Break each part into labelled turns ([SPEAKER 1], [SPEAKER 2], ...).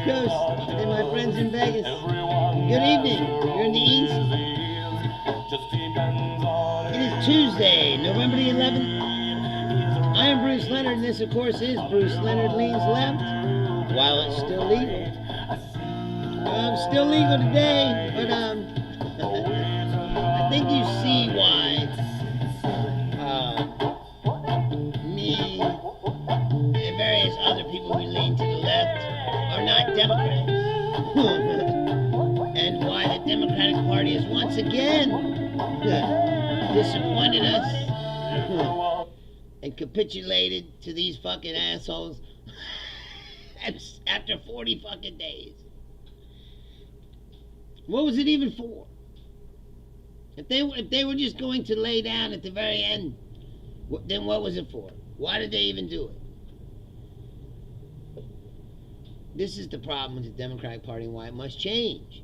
[SPEAKER 1] West Coast and my friends in Vegas. Good evening. You're in the East. It is Tuesday, November the 11th. I am Bruce Leonard, and this, of course, is Bruce Leonard Leans Left, while it's still legal. Still legal today, but I think you see why me and various other people who lean to the left are not Democrats. And why the Democratic Party has once again disappointed us and capitulated to these fucking assholes after 40 fucking days. What was it even for? If they were just going to lay down at the very end, then what was it for? Why did they even do it? This is the problem with the Democratic Party and why it must change.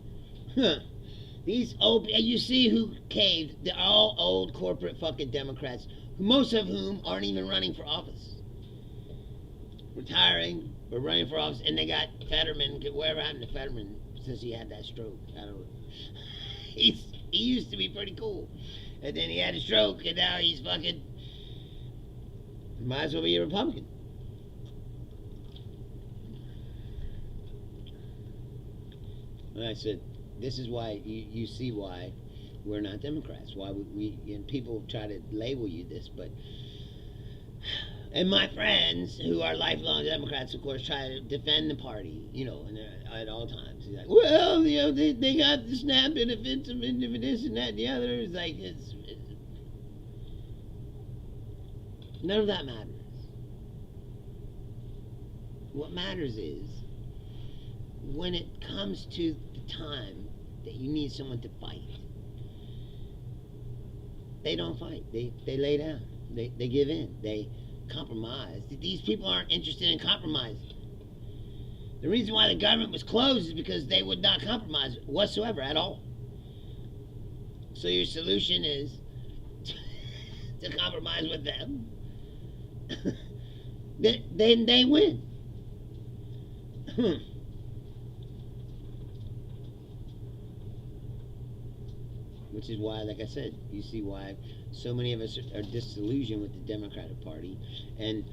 [SPEAKER 1] These old, you see who caved? They're all old corporate fucking Democrats, most of whom aren't even running for office. Retiring, but running for office, and they got Fetterman. Whatever happened to Fetterman since he had that stroke? I don't know. He used to be pretty cool, and then he had a stroke, and now he's fucking. Might as well be a Republican. Like I said, this is why you see why we're not Democrats. Why we and people try to label you this, but. And my friends, who are lifelong Democrats, of course, try to defend the party, and at all times. He's like, well, they got the SNAP benefits of this and that and the other. It's like, it's none of that matters. What matters is, when it comes to the time that you need someone to fight, they don't fight. They lay down. They give in. They compromise. These people aren't interested in compromising. The reason why the government was closed is because they would not compromise whatsoever at all. So your solution is to compromise with them. Then they win. Which is why, like I said, you see why so many of us are disillusioned with the Democratic Party, and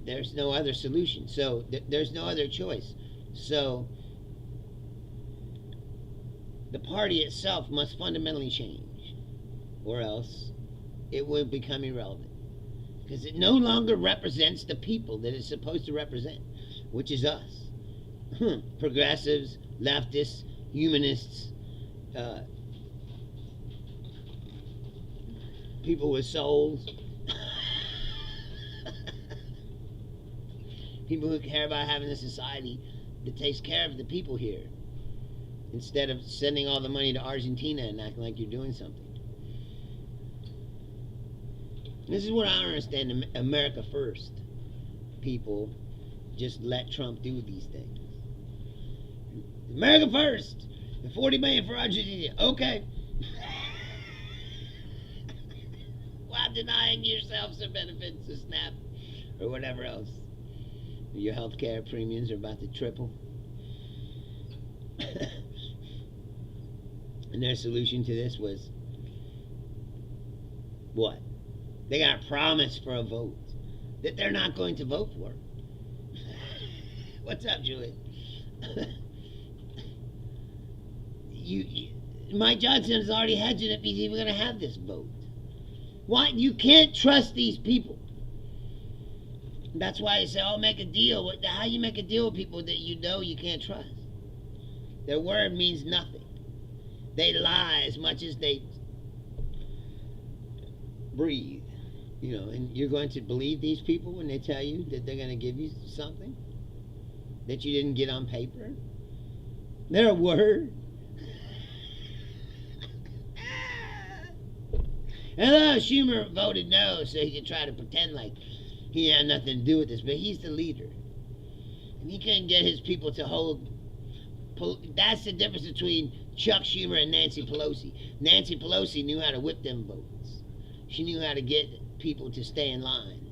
[SPEAKER 1] there's no other solution. So there's no other choice. So the party itself must fundamentally change, or else it will become irrelevant, because it no longer represents the people that it's supposed to represent, which is us. Progressives, leftists, humanists, people with souls, people who care about having a society that takes care of the people here, instead of sending all the money to Argentina and acting like you're doing something. This is what I don't understand. America first people just let Trump do these things. America first, and 40 million for Argentina. Okay. While denying yourself some benefits of SNAP or whatever else. Your health care premiums are about to triple. And their solution to this was what? They got a promise for a vote that they're not going to vote for. What's up, Julie? Mike Johnson is already hedging if he's even going to have this vote. Why? You can't trust these people. That's why they say, oh, make a deal. How you make a deal with people that you know you can't trust? Their word means nothing. They lie as much as they breathe. And you're going to believe these people when they tell you that they're going to give you something that you didn't get on paper? Their word. And Schumer voted no, so he could try to pretend like he had nothing to do with this, but he's the leader. And he couldn't get his people to hold. That's the difference between Chuck Schumer and Nancy Pelosi. Nancy Pelosi knew how to whip them votes. She knew how to get people to stay in line.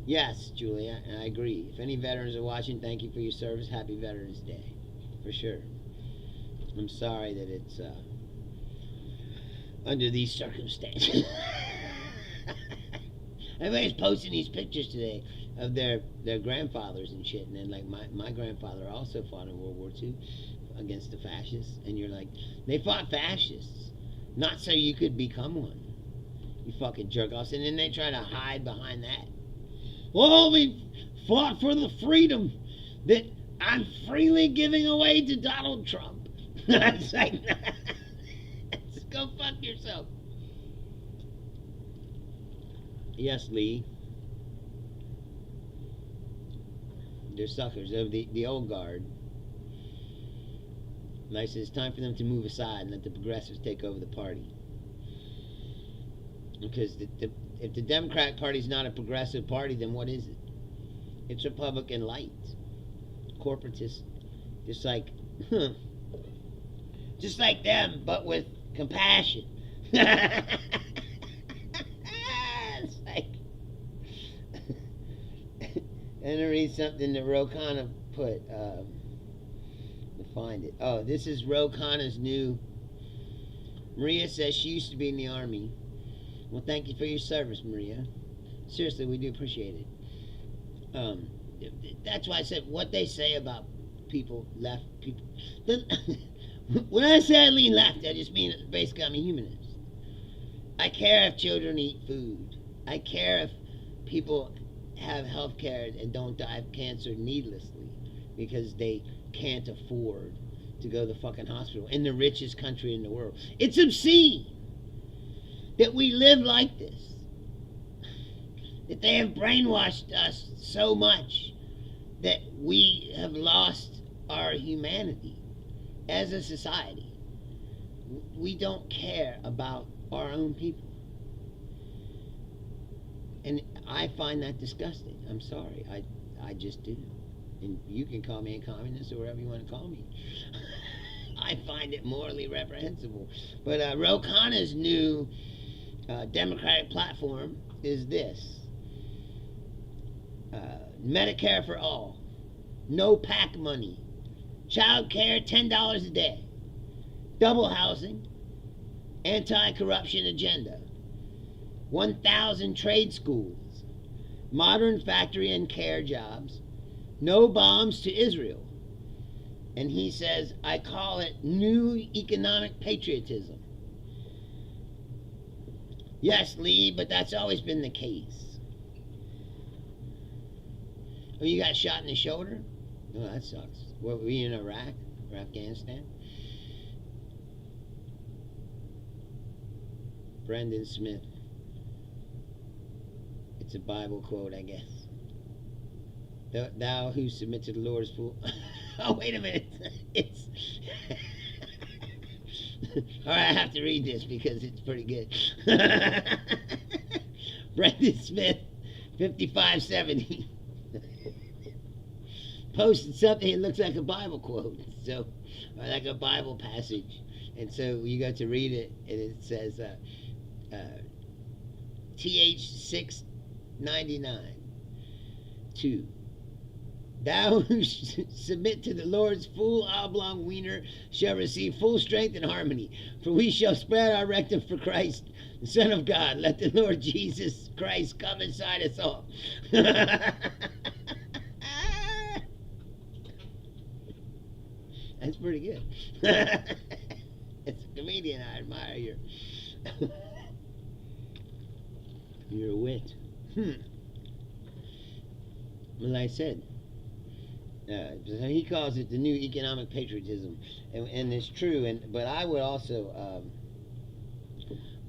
[SPEAKER 1] Yes, Julia, I agree. If any veterans are watching, thank you for your service. Happy Veterans Day. For sure. I'm sorry that it's under these circumstances. Everybody's posting these pictures today of their grandfathers and shit. And then, like, my grandfather also fought in World War II against the fascists. And you're like, they fought fascists, not so you could become one. You fucking jerk offs. And then they try to hide behind that. Well, we fought for the freedom that I'm freely giving away to Donald Trump. It's like, go fuck yourself. Yes, Lee. They're suckers. They're the old guard. Like I said, it's time for them to move aside and let the progressives take over the party. Because if the Democratic Party is not a progressive party, then what is it? It's Republican light. Corporatist. Just like them, but with compassion. It's like and to read something that Ro Khanna put to find it. Oh, this is Ro Khanna's new. Maria says she used to be in the Army. Well, thank you for your service, Maria. Seriously, we do appreciate it. That's why I said what they say about people, left people. When I say I lean left, I just mean basically I'm a humanist. I care if children eat food. I care if people have health care and don't die of cancer needlessly because they can't afford to go to the fucking hospital in the richest country in the world. It's obscene that we live like this. That they have brainwashed us so much that we have lost our humanity as a society. We don't care about our own people. And I find that disgusting. I'm sorry. I just do. And you can call me a communist or whatever you want to call me. I find it morally reprehensible. But Ro Khanna's new Democratic platform is this. Medicare for all. No PAC money. Child care, $10 a day. Double housing. Anti-corruption agenda. 1,000 trade schools. Modern factory and care jobs. No bombs to Israel. And he says, I call it new economic patriotism. Yes, Lee, but that's always been the case. Oh, you got shot in the shoulder? Oh, that sucks. What, were you in Iraq or Afghanistan? Brendan Smith. It's a Bible quote, I guess. Thou who submit to the Lord is fool. Oh, wait a minute. It's... Alright, I have to read this because it's pretty good. Brendan Smith, 5570. Posted something that looks like a Bible quote. So, or like a Bible passage. And so you got to read it, and it says, TH699. 2. Thou who submit to the Lord's full oblong wiener shall receive full strength and harmony. For we shall spread our rectum for Christ, the Son of God. Let the Lord Jesus Christ come inside us all. That's pretty good. It's a comedian. I admire your wit. Well, I said, he calls it the new economic patriotism, and it's true. But I would also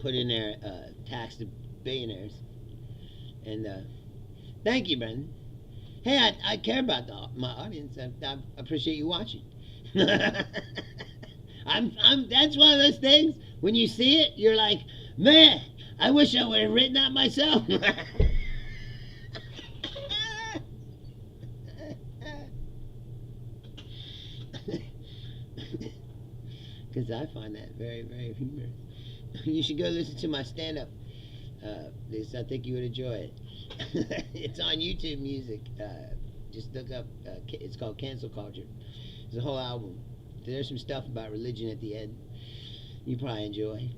[SPEAKER 1] put in there tax the billionaires. And thank you, Brendan. Hey, I care about my audience. I appreciate you watching. That's one of those things. When you see it, you're like, man, I wish I would have written that myself. Because I find that very, very humorous. You should go listen to my stand-up. I think you would enjoy it. It's on YouTube Music. Just look up. It's called Cancel Culture. It's a whole album. There's some stuff about religion at the end. You probably enjoy.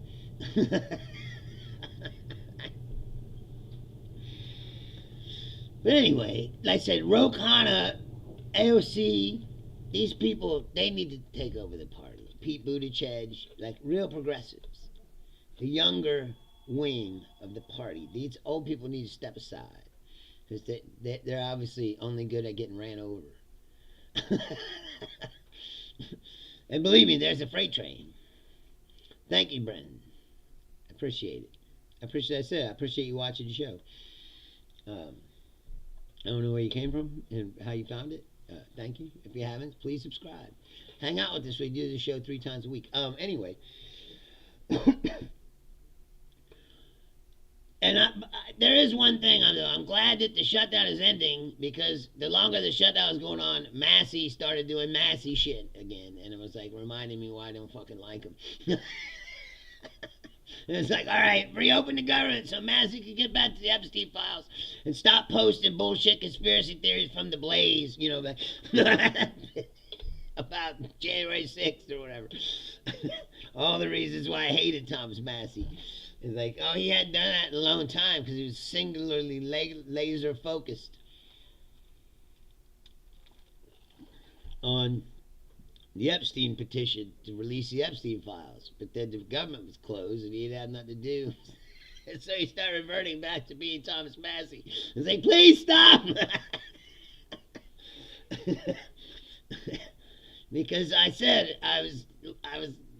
[SPEAKER 1] But anyway, like I said, Ro Khanna, AOC, these people, they need to take over the party. Pete Buttigieg, like real progressives. The younger wing of the party. These old people need to step aside. Because they're obviously only good at getting ran over. And believe me, there's a freight train. Thank you, Brendan. I appreciate it. I appreciate you watching the show. I don't know where you came from and how you found it. Thank you. If you haven't, please subscribe. Hang out with us. We do the show 3 times a week. Anyway. And there is one thing I'm glad that the shutdown is ending, because the longer the shutdown was going on, Massey started doing Massey shit again, and it was like reminding me why I don't fucking like him. And it's like, all right, reopen the government so Massey can get back to the Epstein files and stop posting bullshit conspiracy theories from the Blaze, you know, about January 6th or whatever. All the reasons why I hated Thomas Massey. It's like, oh, he hadn't done that in a long time because he was singularly laser focused on the Epstein petition to release the Epstein files. But then the government was closed and he had nothing to do. And so he started reverting back to being Thomas Massey. It's like, please stop! Because I said I was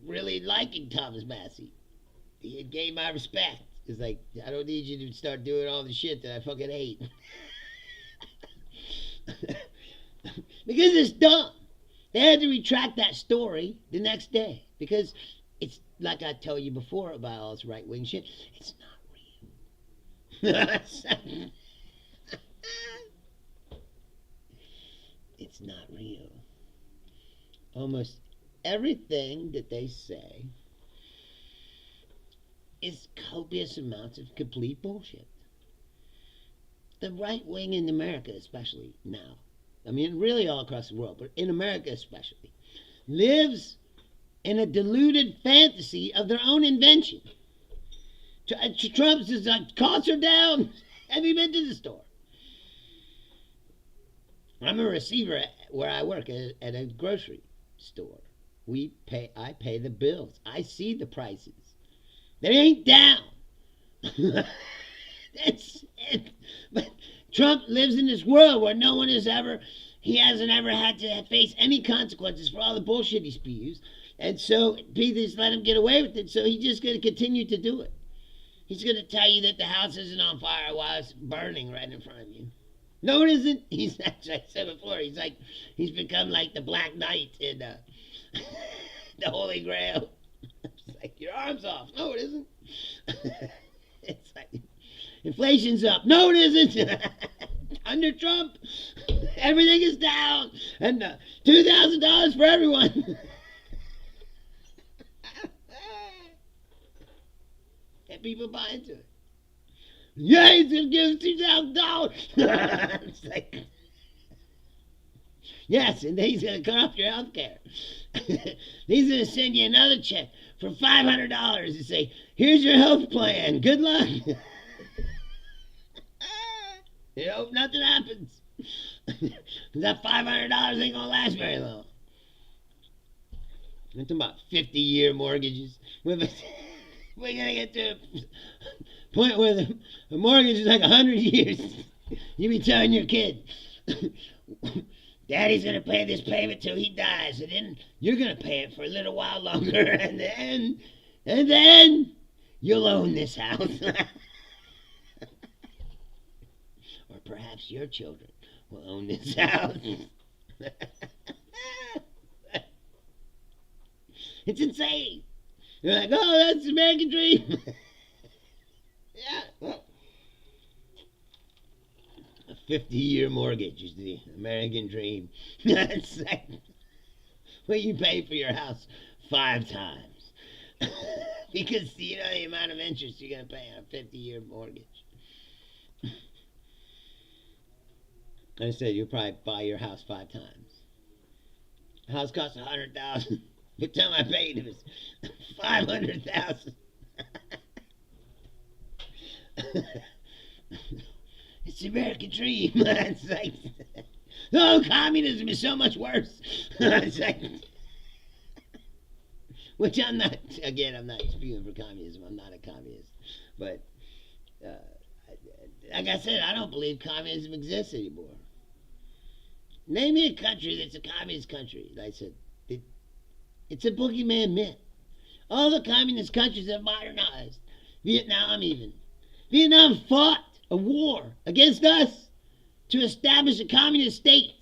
[SPEAKER 1] really liking Thomas Massey. He had gained my respect. It's like, I don't need you to start doing all the shit that I fucking hate. Because it's dumb. They had to retract that story the next day. Because it's, like I told you before about all this right-wing shit, it's not real. It's not real. Almost everything that they say is copious amounts of complete bullshit. The right wing in America, especially now, I mean, really all across the world, but in America especially, lives in a deluded fantasy of their own invention. Trump says, costs are down. Have you been to the store? I'm a receiver where I work at a grocery store. I pay the bills. I see the prices. They ain't down. That's it. But Trump lives in this world where he hasn't ever had to face any consequences for all the bullshit he spews. And so people just let him get away with it, so he's just going to continue to do it. He's going to tell you that the house isn't on fire while it's burning right in front of you. No, it isn't. He's, as I said before, he's become like the Black Knight in the Holy Grail. It's like, your arm's off. No, it isn't. It's like, inflation's up. No, it isn't. Under Trump, everything is down. And $2,000 for everyone. And people buy into it. Yeah, he's going to give us $2,000. It's like, yes, and then he's going to cut off your health care. He's going to send you another check for $500 and say, here's your health plan. Good luck. You hope nothing happens. Because that $500 ain't going to last very long. I'm talking about 50-year mortgages. We're going to get to a point where the mortgage is like 100 years. You be telling your kid, Daddy's going to pay this payment till he dies, and then you're going to pay it for a little while longer, and then you'll own this house. Or perhaps your children will own this house. It's insane. You're like, oh, that's the American dream. Yeah. Well, a 50-year mortgage is the American dream. That's like what you pay for your house 5 times. Because you know the amount of interest you're going to pay on a 50-year mortgage. And I said, you'll probably buy your house 5 times. The house cost 100,000. By the time I paid, it was 500,000. It's the American dream. It's like, oh, communism is so much worse. It's like, which I'm not. Again, I'm not spewing for communism. I'm not a communist, but uh, like I said, I don't believe communism exists anymore. Name me a country that's a communist country. I said, it's a boogeyman myth. All the communist countries have modernized. Vietnam, even. Vietnam fought a war against us to establish a communist state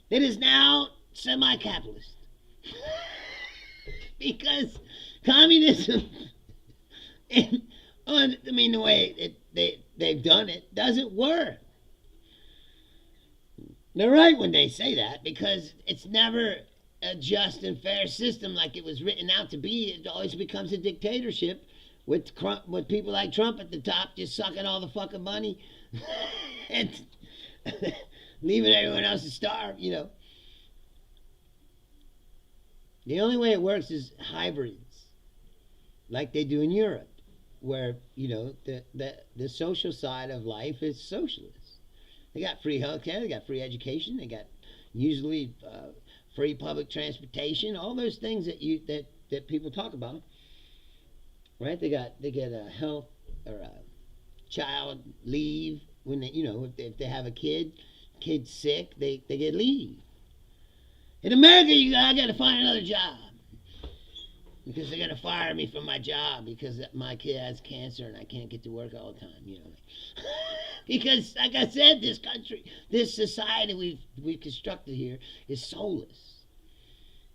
[SPEAKER 1] that is now semi-capitalist. Because communism, and the way they've done it doesn't work. They're right when they say that, because it's never a just and fair system like it was written out to be. It always becomes a dictatorship with people like Trump at the top just sucking all the fucking money and leaving everyone else to starve, The only way it works is hybrids, like they do in Europe, where, the social side of life is socialist. They got free healthcare, they got free education, they got usually free public transportation, all those things that people talk about, right? They get a health or a child leave when they, if they have a kid's sick, they get leave. In America, I got to find another job because they're gonna fire me from my job because my kid has cancer and I can't get to work all the time, Because, like I said, this country, this society we've constructed here is soulless.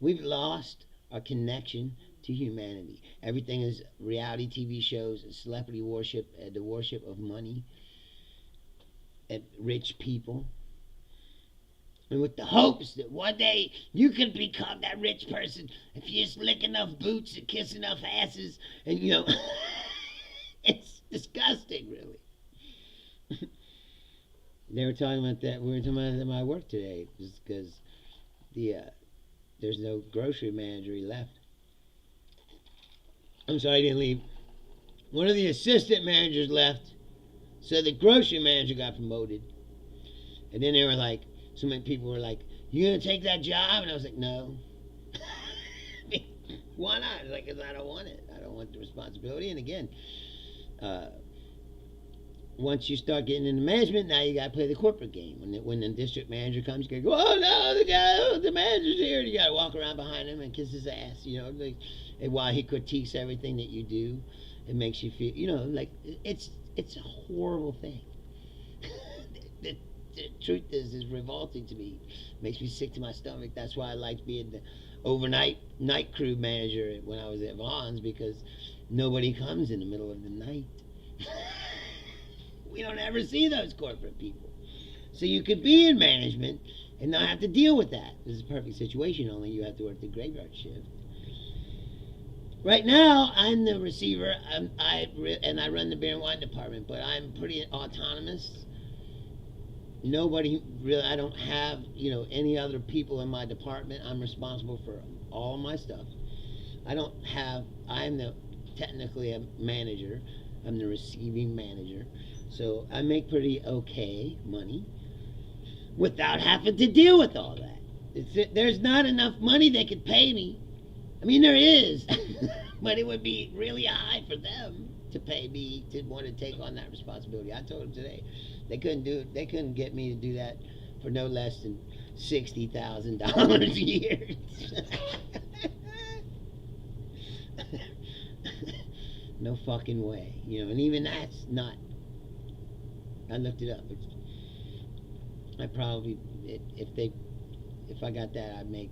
[SPEAKER 1] We've lost our connection to humanity. Everything is reality TV shows, celebrity worship, the worship of money, and rich people. And with the hopes that one day you can become that rich person if you just lick enough boots and kiss enough asses, and it's disgusting, really. They were talking about that. We were talking about it at my work today, just because there's no grocery manager left. I'm sorry, I didn't leave. One of the assistant managers left, so the grocery manager got promoted. And then they were like, so many people were like, you gonna take that job? And I was like, no. Why not? Like, because I don't want it. I don't want the responsibility. And again, once you start getting into management, now you got to play the corporate game. When the district manager comes, you got to go, oh no, the manager's here. You got to walk around behind him and kiss his ass, and while he critiques everything that you do, it makes you feel, like it's a horrible thing. The truth is revolting to me. It makes me sick to my stomach. That's why I liked being the overnight night crew manager when I was at Vaughn's, because nobody comes in the middle of the night. We don't ever see those corporate people. So you could be in management and not have to deal with that. This is a perfect situation, only you have to work the graveyard shift. Right now, I'm the receiver, and I run the beer and wine department, but I'm pretty autonomous. Nobody really, I don't have, any other people in my department. I'm responsible for all my stuff. I'm technically a manager. I'm the receiving manager. So I make pretty okay money without having to deal with all that. There's not enough money they could pay me. I mean, there is, but it would be really high for them to pay me to want to take on that responsibility. I told them today they couldn't do it. They couldn't get me to do that for no less than $60,000 a year. No fucking way, and even that's not. I looked it up. I probably, if I got that, I'd make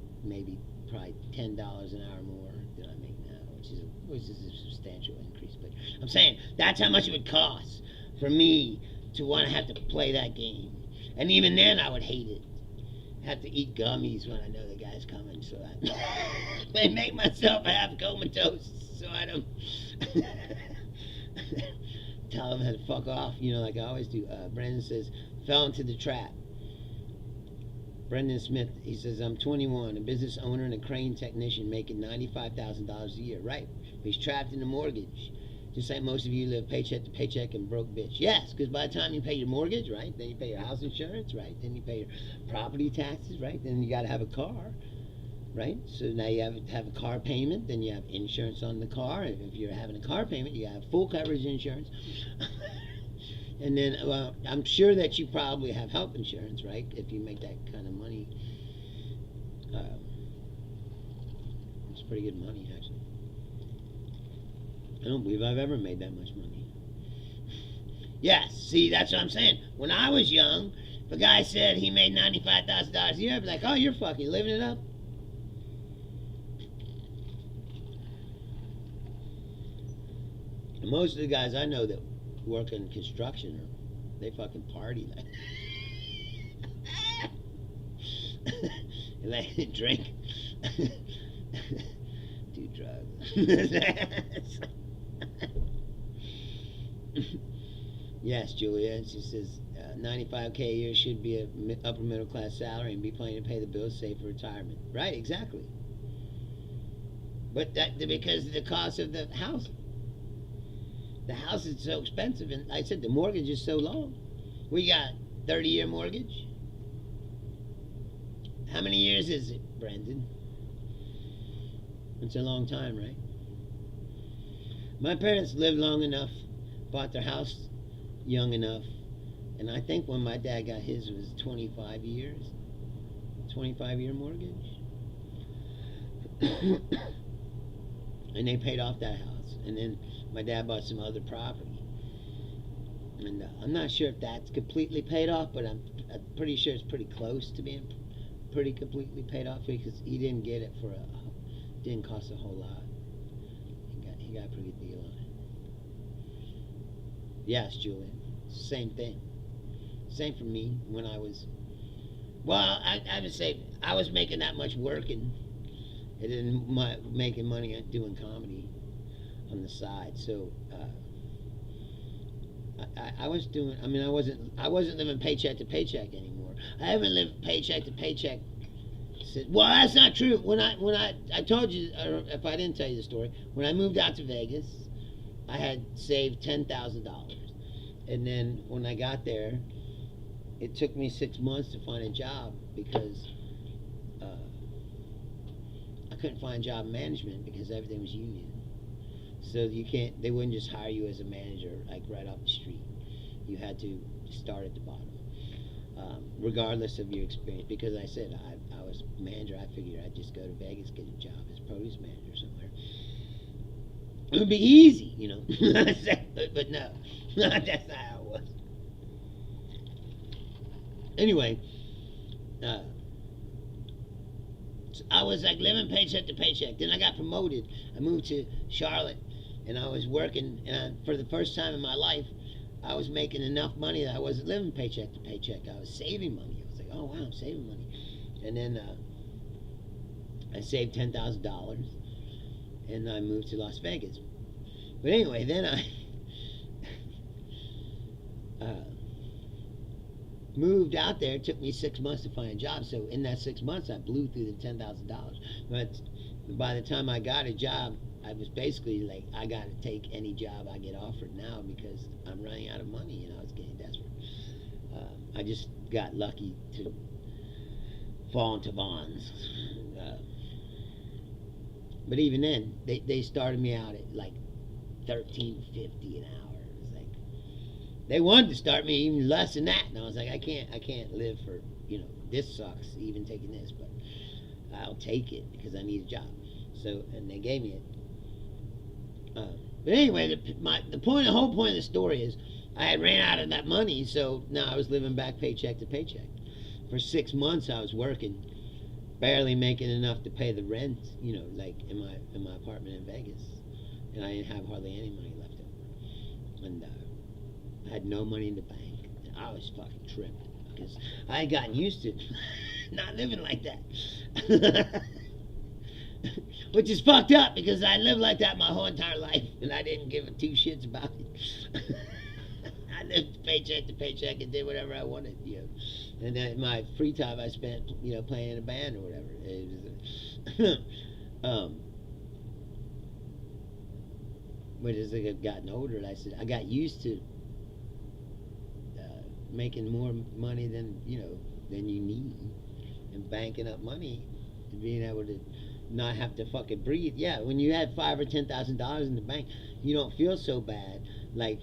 [SPEAKER 1] probably $10 an hour more than I make now, which is a substantial increase. But I'm saying that's how much it would cost for me to want to have to play that game, and even then I would hate it. I have to eat gummies when I know the guy's coming, so I make myself half comatose so I don't tell him how to fuck off, like I always do. Brandon says, fell into the trap. Brendan Smith, he says, I'm 21, a business owner and a crane technician making $95,000 a year. Right. But he's trapped in a mortgage. Just like most of you live paycheck to paycheck and broke bitch. Yes, because by the time you pay your mortgage, right, then you pay your house insurance, right, then you pay your property taxes, right, then you got to have a car, right? So now you have a car payment, then you have insurance on the car. And if you're having a car payment, you have full coverage insurance. And then, well, I'm sure that you probably have health insurance, right, if you make that kind of money. It's pretty good money, actually. I don't believe I've ever made that much money. Yes, see, that's what I'm saying. When I was young, if a guy said he made $95,000 a year, I'd be like, oh, you're fucking living it up. And most of the guys I know that work in construction, they fucking party. Like, they drink. Do drugs. Yes, Julia. She says $95K a year should be an upper middle class salary and be plenty to pay the bills, save for retirement. Right, exactly. But that because of the cost of the house. The house is so expensive, and like I said, the mortgage is so low. We got 30-year mortgage. How many years is it, Brandon? It's a long time, right? My parents lived long enough, bought their house young enough, and I think when my dad got his, it was 25 years. 25-year mortgage. And they paid off that house. And then my dad bought some other property. And I'm not sure if that's completely paid off, but I'm pretty sure it's pretty close to being pretty completely paid off because he didn't get it for didn't cost a whole lot. He got a pretty good deal on it. Yes, Julian. Same thing. Same for me when I was, well, I would say I was making that much working and then making money doing comedy on the side. So I was doing, I mean, I wasn't living paycheck to paycheck anymore. I haven't lived paycheck to paycheck. Well, that's not true. When I told you, or if I didn't tell you the story, when I moved out to Vegas, I had saved $10,000. And then when I got there, it took me 6 months to find a job because I couldn't find job management because everything was union. So they wouldn't just hire you as a manager like right off the street. You had to start at the bottom. Regardless of your experience, because I said I was manager, I figured I'd just go to Vegas, get a job as produce manager somewhere. It would be easy, you know. But no, that's not how it was. Anyway, so I was like living paycheck to paycheck. Then I got promoted. I moved to Charlotte, and I was working. And for the first time in my life, I was making enough money that I wasn't living paycheck to paycheck. I was saving money. I was like, oh, wow, I'm saving money. And then I saved $10,000, and I moved to Las Vegas. But anyway, then I moved out there. It took me 6 months to find a job. So in that 6 months, I blew through the $10,000. But by the time I got a job, I was basically like, I got to take any job I get offered now because I'm running out of money and I was getting desperate. I just got lucky to fall into bonds. But even then, they started me out at like $13.50 an hour. It was like, they wanted to start me even less than that. And I was like, I can't live for, this sucks, even taking this, but I'll take it because I need a job. So, and they gave me it. But anyway, the whole point of the story is I had ran out of that money, so now I was living back paycheck to paycheck. For 6 months I was working, barely making enough to pay the rent, like in my apartment in Vegas, and I didn't have hardly any money left over, and I had no money in the bank. And I was fucking tripping because I had gotten used to not living like that. Which is fucked up because I lived like that my whole entire life and I didn't give two shits about it. I lived paycheck to paycheck and did whatever I wanted, you know. And then my free time I spent, you know, playing in a band or whatever. It was, but as I gotten older, I said I got used to making more money than than you need, and banking up money, and being able to not have to fucking breathe. Yeah, when you had $5,000 or $10,000 in the bank, you don't feel so bad. Like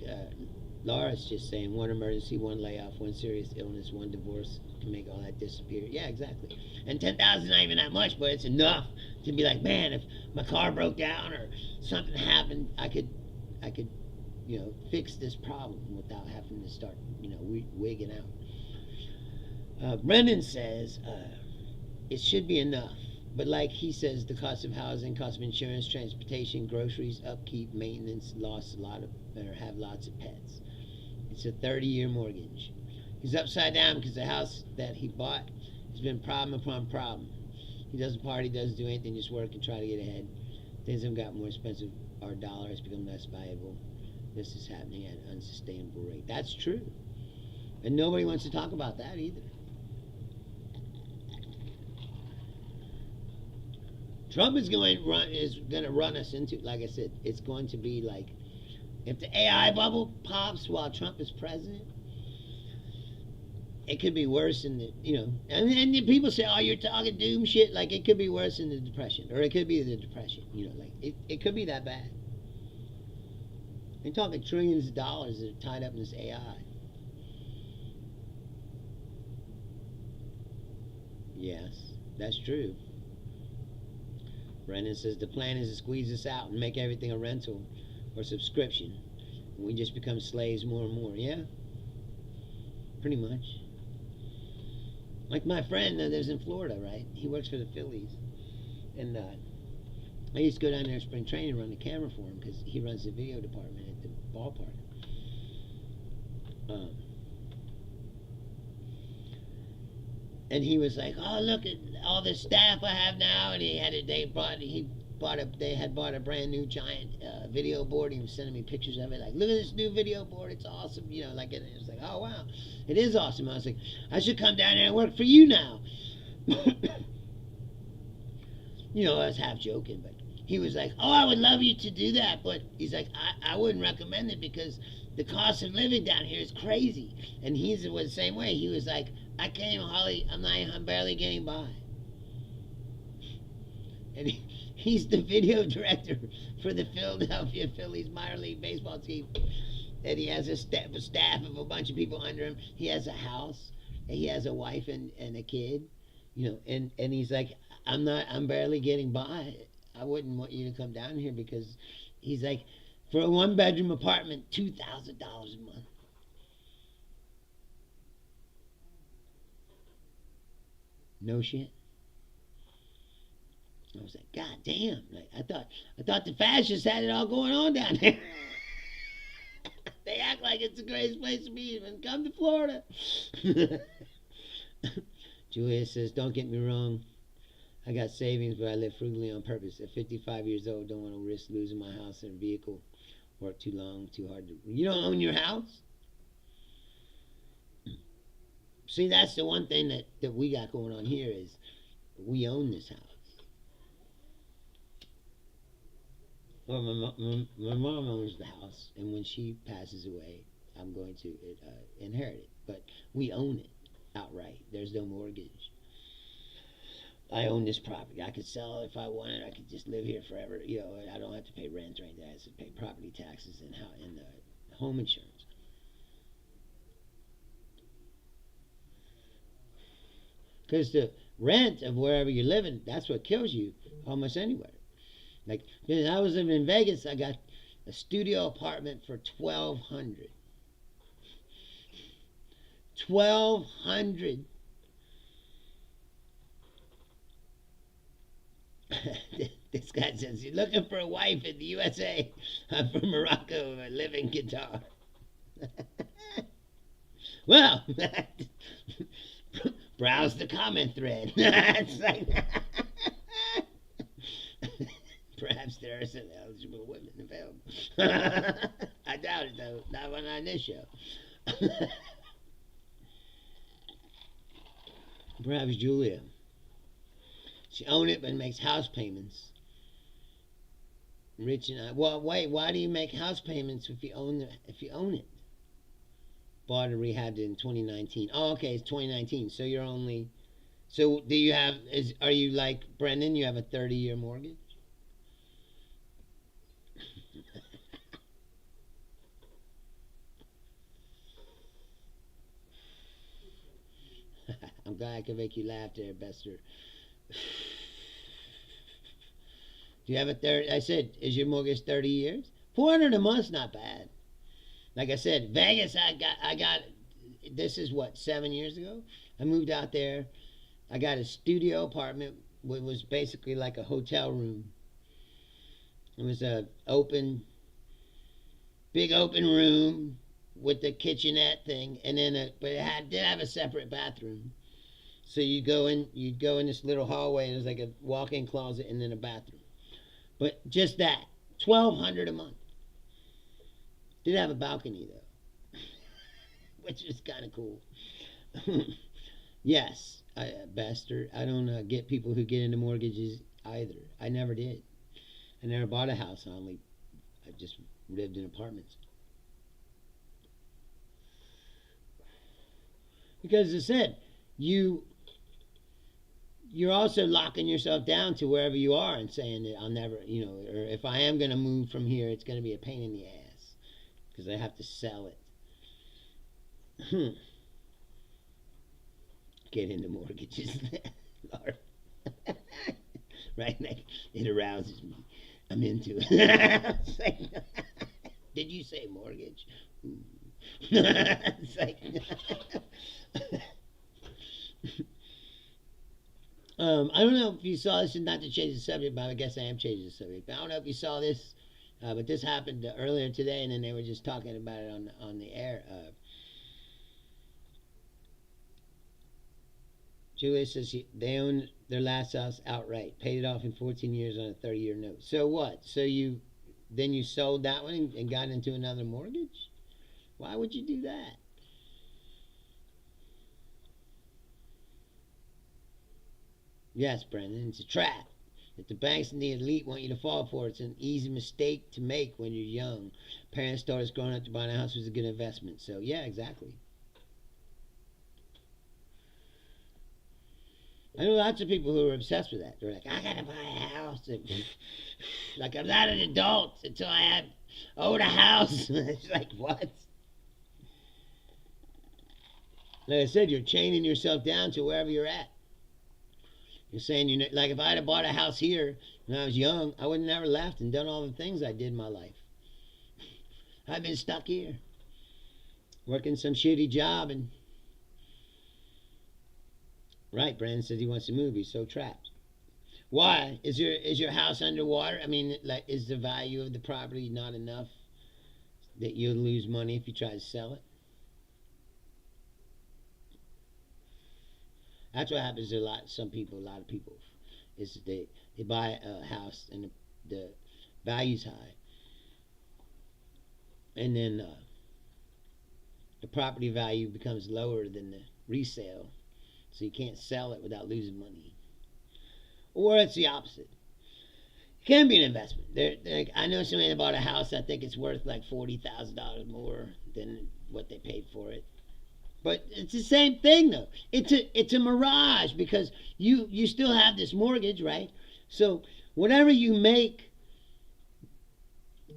[SPEAKER 1] Laura's just saying, one emergency, one layoff, one serious illness, one divorce can make all that disappear. Yeah, exactly. And 10,000 not even that much, but it's enough to be like, man, if my car broke down or something happened, I could, fix this problem without having to start, wigging out. Brendan says it should be enough. But like he says, the cost of housing, cost of insurance, transportation, groceries, upkeep, maintenance, have lots of pets. It's a 30-year mortgage. He's upside down because the house that he bought has been problem upon problem. He doesn't party, doesn't do anything, just work and try to get ahead. Things have gotten more expensive. Our dollar has become less valuable. This is happening at an unsustainable rate. That's true. And nobody wants to talk about that either. Trump is going to run us into, like I said, it's going to be like, if the AI bubble pops while Trump is president, it could be worse than and people say, oh, you're talking doom shit, like it could be worse than the Depression, or it could be the Depression, like it could be that bad. They're talking trillions of dollars that are tied up in this AI. Yes, that's true. Brendan says the plan is to squeeze us out and make everything a rental or subscription. And we just become slaves more and more. Yeah, pretty much. Like my friend that lives in Florida, right? He works for the Phillies. And I used to go down there spring training and run the camera for him because he runs the video department at the ballpark. And he was like, "Oh, look at all the staff I have now." And they had bought a brand new giant video board. He was sending me pictures of it. Like, look at this new video board. It's awesome. It was like, oh wow, it is awesome. I was like, I should come down there and work for you now. I was half joking, but he was like, "Oh, I would love you to do that," but he's like, I wouldn't recommend it because the cost of living down here is crazy. And he was the same way. He was like, I'm barely getting by. And he's the video director for the Philadelphia Phillies minor league baseball team. And he has a staff of a bunch of people under him. He has a house. And he has a wife and a kid. And he's like, I'm barely getting by. I wouldn't want you to come down here because he's like, for a 1-bedroom apartment, $2,000 a month. No shit. I was like, God damn! Like, I thought the fascists had it all going on down there. They act like it's the greatest place to be. Even come to Florida. Julia says, "Don't get me wrong. I got savings, but I live frugally on purpose. At 55 years old, don't want to risk losing my house and vehicle. Work too long, too hard to. You don't own your house." See, that's the one thing that we got going on here is we own this house. Well, my mom owns the house, and when she passes away, I'm going to inherit it. But we own it outright. There's no mortgage. I own this property. I could sell it if I wanted. I could just live here forever. I don't have to pay rent or anything. I have to pay property taxes and home insurance. Because the rent of wherever you're living, that's what kills you almost anywhere. Like, when I was living in Vegas, I got a studio apartment for $1,200. $1,200. This guy says, "You're looking for a wife in the USA. I'm from Morocco. I live in Qatar." Well, browse the comment thread. It's like, perhaps there are some eligible women available. I doubt it, though. Not on this show. Perhaps Julia. She owns it but makes house payments. Rich and I. Well, wait. Why do you make house payments if you own it? Bought and rehabbed it in 2019. Oh, okay. It's 2019. So you're only. So do you have? Are you like Brendan? You have a 30-year mortgage. I'm glad I could make you laugh there, Bester. Do you have a 30? I said, is your mortgage 30 years? 400 a month's not bad. Like I said, Vegas, I got. This is what 7 years ago. I moved out there. I got a studio apartment. It was basically like a hotel room. It was a big open room with the kitchenette thing, and then but did have a separate bathroom. So you'd go in this little hallway, and there's like a walk-in closet and then a bathroom. But just that, 1,200 a month. Did have a balcony though, which is kind of cool. Yes, Bester. I don't get people who get into mortgages either. I never did. I never bought a house. I just lived in apartments. Because as I said, you're also locking yourself down to wherever you are and saying that I'll never, or if I am going to move from here, it's going to be a pain in the ass because I have to sell it. Get into mortgages. Lord. Right? It arouses me. I'm into it. Did you say mortgage? It's like, I don't know if you saw this, and not to change the subject, but I guess I am changing the subject. But I don't know if you saw this, but this happened earlier today, and then they were just talking about it on the air. Julia says they own their last house outright, paid it off in 14 years on a 30-year note. So what? So you sold that one and got into another mortgage? Why would you do that? Yes, Brendan, it's a trap. If the banks and the elite want you to fall for it, it's an easy mistake to make when you're young. Parents told us growing up to buy a house was a good investment. So, yeah, exactly. I know lots of people who are obsessed with that. They're like, I gotta buy a house. And, like, I'm not an adult until I own a house. It's like, what? Like I said, you're chaining yourself down to wherever you're at. You're saying, like if I had bought a house here when I was young, I would have never left and done all the things I did in my life. I've been stuck here, working some shitty job, and right, Brandon says he wants to move. He's so trapped. Why is your house underwater? I mean, like, is the value of the property not enough that you'll lose money if you try to sell it? That's what happens to a lot of people, is they buy a house and the value's high, and then the property value becomes lower than the resale, so you can't sell it without losing money. Or it's the opposite. It can be an investment. I know somebody that bought a house. I think it's worth like $40,000 more than what they paid for it. But it's the same thing, though. It's a mirage because you still have this mortgage, right? So whatever you make,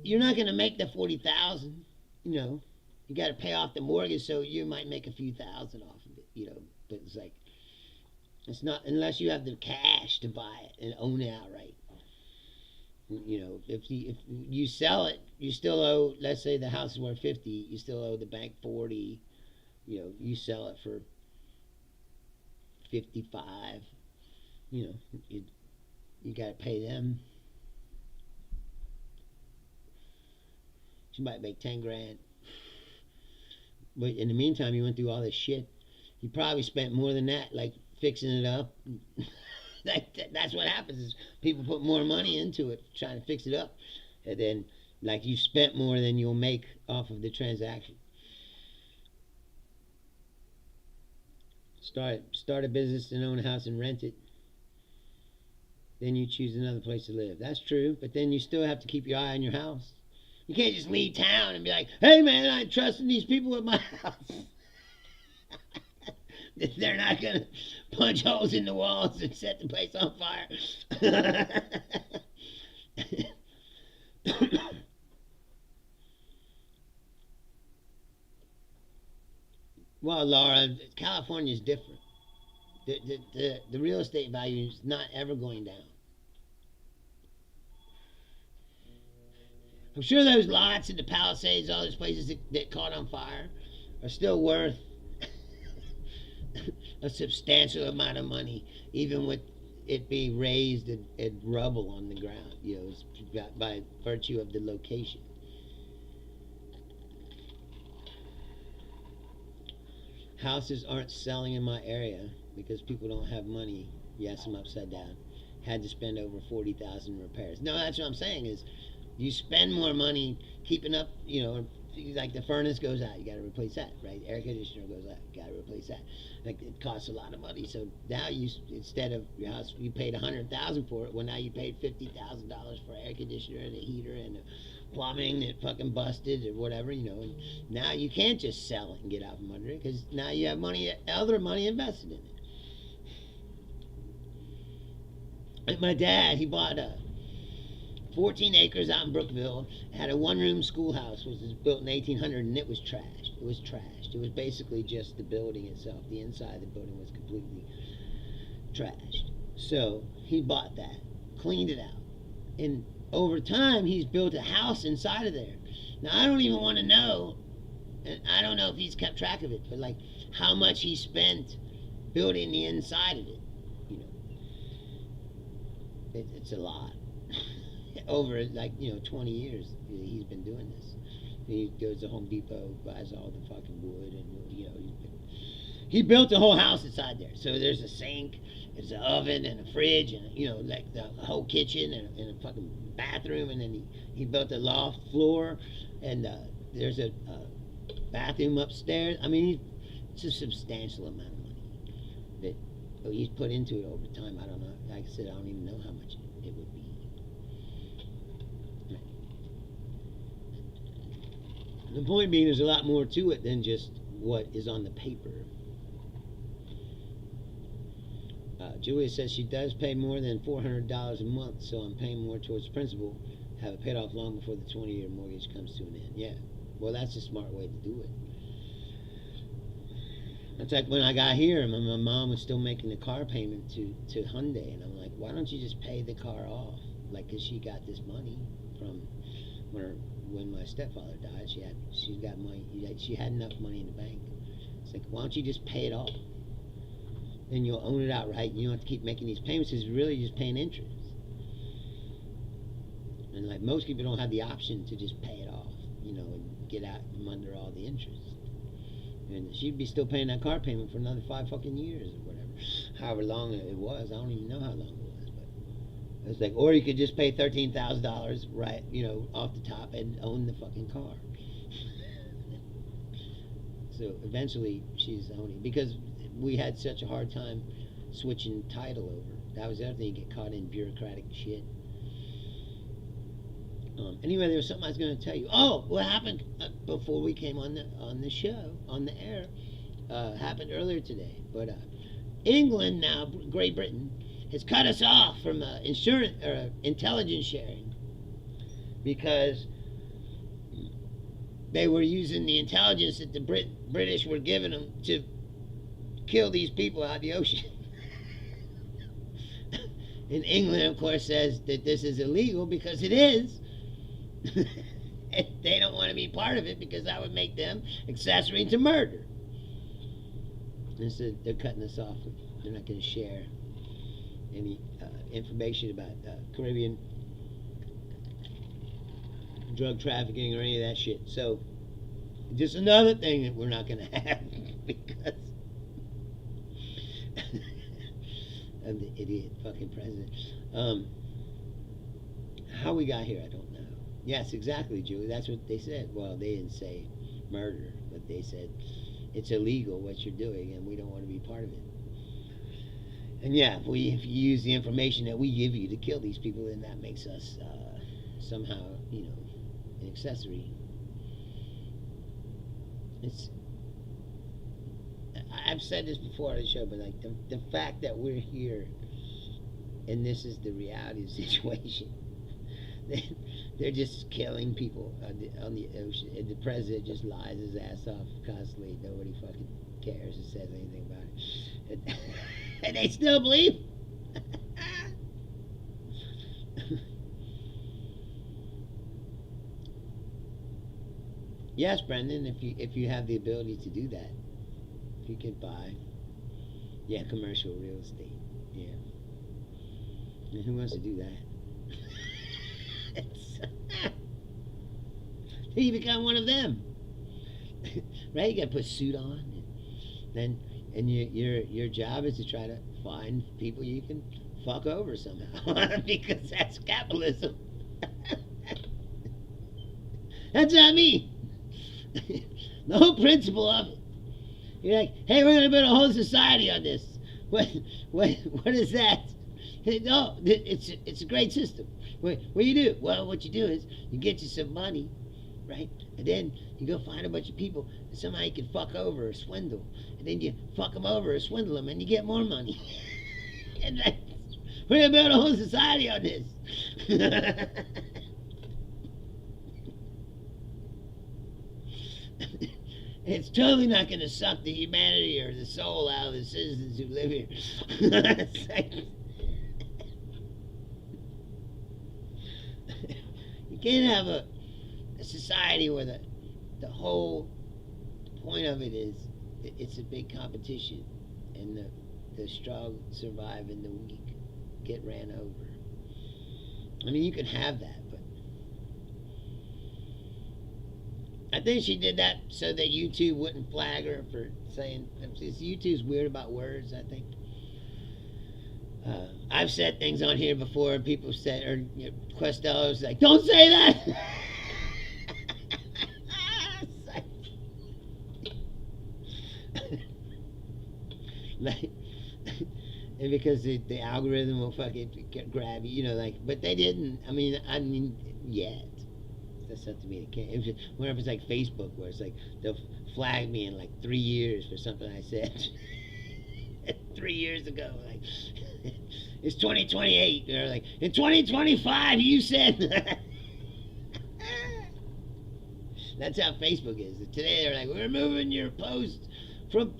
[SPEAKER 1] you're not going to make the 40,000. You got to pay off the mortgage, so you might make a few thousand off of it. But it's like it's not unless you have the cash to buy it and own it outright. If you sell it, you still owe. Let's say the house is worth 50, you still owe the bank 40. You sell it for 55. You got to pay them. You might make 10 grand. But in the meantime, you went through all this shit. You probably spent more than that, like fixing it up. That's what happens is people put more money into it, trying to fix it up. And then, like, you spent more than you'll make off of the transaction. Start a business and own a house and rent it. Then you choose another place to live. That's true, but then you still have to keep your eye on your house. You can't just leave town and be like, hey man, I ain't trusting these people with my house. They're not going to punch holes in the walls and set the place on fire. Well, Laura, California is different. The real estate value is not ever going down. I'm sure those lots in the Palisades, all those places that caught on fire, are still worth a substantial amount of money, even with it being raised and rubble on the ground, by virtue of the location. Houses aren't selling in my area because people don't have money. Yes, I'm upside down. Had to spend over $40,000 in repairs. No, that's what I'm saying is, you spend more money keeping up, like the furnace goes out, you got to replace that, right? Air conditioner goes out, you got to replace that. Like, it costs a lot of money. So now instead of your house, you paid $100,000 for it. Well, now you paid $50,000 for air conditioner and a heater and a plumbing that fucking busted or whatever, And now you can't just sell it and get out from under it because now you have other money invested in it. Like my dad, he bought 14 acres out in Brookville, had a one-room schoolhouse, which was built in 1800, and it was trashed. It was trashed. It was basically just the building itself. The inside of the building was completely trashed. So he bought that, cleaned it out, and over time, he's built a house inside of there. Now, I don't even want to know, and I don't know if he's kept track of it, but like how much he spent building the inside of it. It's a lot. Over 20 years he's been doing this. He goes to Home Depot, buys all the fucking wood, and he built the whole house inside there. So there's a sink, there's an oven and a fridge, and like the whole kitchen and a fucking bathroom, and then he built a loft floor, and there's a bathroom upstairs. I mean, it's a substantial amount of money that he's put into it over time. I don't know. Like I said, I don't even know how much it would be. The point being, there's a lot more to it than just what is on the paper. Julia says she does pay more than $400 a month, so I'm paying more towards principal. Have it paid off long before the 20-year mortgage comes to an end. Yeah, well, that's a smart way to do it. It's like when I got here, my mom was still making the car payment to Hyundai, and I'm like, why don't you just pay the car off? Like, because she got this money from when my stepfather died. She's got money. She had enough money in the bank. It's like, why don't you just pay it off? Then you'll own it outright. You don't have to keep making these payments. It's really just paying interest. And like most people don't have the option to just pay it off, and get out from under all the interest. And she'd be still paying that car payment for another 5 fucking years or whatever. However long it was. I don't even know how long it was. But it's like, or you could just pay $13,000 right, off the top and own the fucking car. So eventually she's owning, because we had such a hard time switching title over. That was the other thing, you get caught in bureaucratic shit. Anyway, there was something I was going to tell you. Oh, what happened before we came on the show, on the air, happened earlier today. But England now, Great Britain, has cut us off from intelligence sharing because they were using the intelligence that the British were giving them to kill these people out of the ocean. And England, of course, says that this is illegal because it is. They don't want to be part of it because that would make them accessory to murder. And so they're cutting us off. They're not going to share any information about Caribbean drug trafficking or any of that shit. So, just another thing that we're not going to have because of the idiot fucking president. How we got here, I don't know. Yes, exactly, Julie. That's what they said. Well, they didn't say murder, but they said it's illegal what you're doing, and we don't want to be part of it. And yeah, if you use the information that we give you to kill these people, then that makes us somehow, an accessory. I've said this before on the show, but like the fact that we're here and this is the reality of the situation. They're just killing people on the ocean, and the president just lies his ass off constantly. Nobody fucking cares or says anything about it, and they still believe. Yes, Brendan, if you have the ability to do that, if you could buy, commercial real estate, and who wants to do that? You become one of them, right? You got to put a suit on, and your job is to try to find people you can fuck over somehow, because that's capitalism. That's what I mean. The whole principle of it. You're like, hey, we're gonna build a whole society on this. What is that? No, it's a great system. What you do? Well, what you do is you get you some money, right? And then you go find a bunch of people that somehow you can fuck over or swindle. And then you fuck them over or swindle them, and you get more money. And we're gonna build a whole society on this. It's totally not going to suck the humanity or the soul out of the citizens who live here. You can't have a society where the whole point of it is it's a big competition, and the strong survive and the weak get ran over. I mean, you can have that, but I think she did that so that YouTube wouldn't flag her for saying. YouTube's weird about words, I think. I've said things on here before, and people said, or Questel was like, "Don't say that." And because the algorithm will fucking grab you, but they didn't. I mean, yet. That's not to me. Whenever it's like Facebook, where it's like they'll flag me in like 3 years for something I said 3 years ago. Like, it's 2028. They're like, in 2025, you said. That's how Facebook is. Today they're like, we're moving your post from